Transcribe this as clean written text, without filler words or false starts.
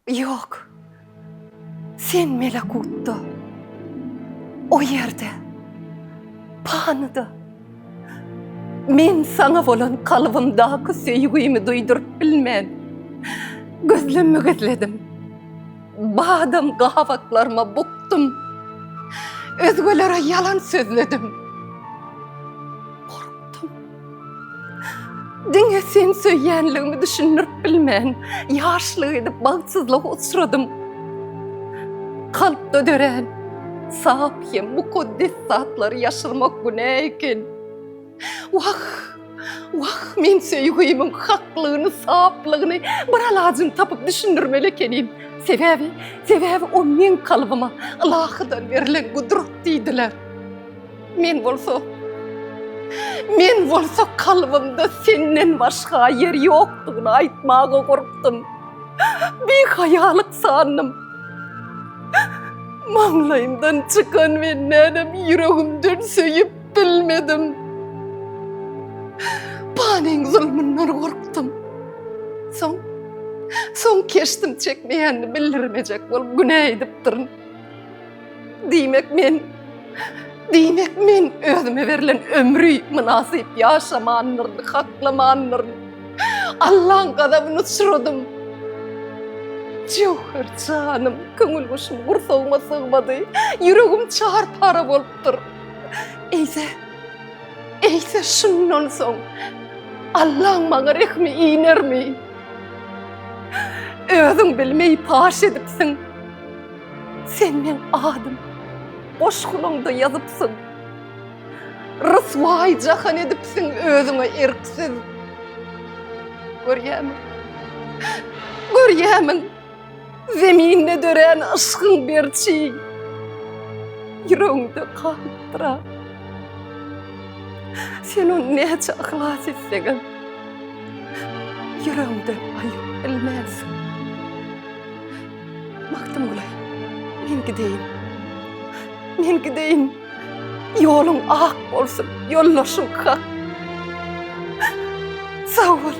Yok. Sen melekutta, o yerde, panıda. Men sana bolan kalbimdaki söýgüýimi duýduryp bilmän. Gözlerimi gizledim. Badam gahawaklarıma buktum. Özgelere yalan sözledim. Korktum. Diňe sen söýýänligimi düşünürip bilmän. Ýaşlyk edip bagsızlyga uçradım. Kalpda dören, safy, mukaddes satlary ýaşyrmak günä eken. Wah, men söýgüýümiň haklygyny, saflygyny bir alajyň tapyp düşündirmeli ekenim. Sebebi o men kalbyma Allahdan berilen gudrat diýdiler. Men bolsa kalbymda senden başga yer ýokdugyny aýtmaga gorkdum. Bir hayalyk sandym. Maňlaýymdan çykan men nädem ýüregimden söýüp bilmedim. Paneň zulmünden gorkdum. Soň keştim çekmeýänini bildirmejek bolup günä edip durun. Diýmek men özüme berilen ömrü münasip ýaşamanlygyny, haklamanyny Allah'ın gadabyny uçurdum. Jowher canım, köňül guşum gursagıma sığmady, ýüregim çarpara bolupdyr. Eýse şundan soň Allah'ın maňa rehmi inermi? Özüň bilmeýi paş edipsiň. Sen men adım, boş gulaňda ýazypsyň. Rysway jahan edipsiň özüňe erksiz. Görýämiň, zeminne dören aşkyň berçi. Ýüregiňde kalypdyra. Sen onu näçe ihlas etseň, ýüregiňde aýyp bilmezsiň. Maktum bolay, men gideýin. Ýoluň ak bolsun, ýollaşyň hak. Sag bol.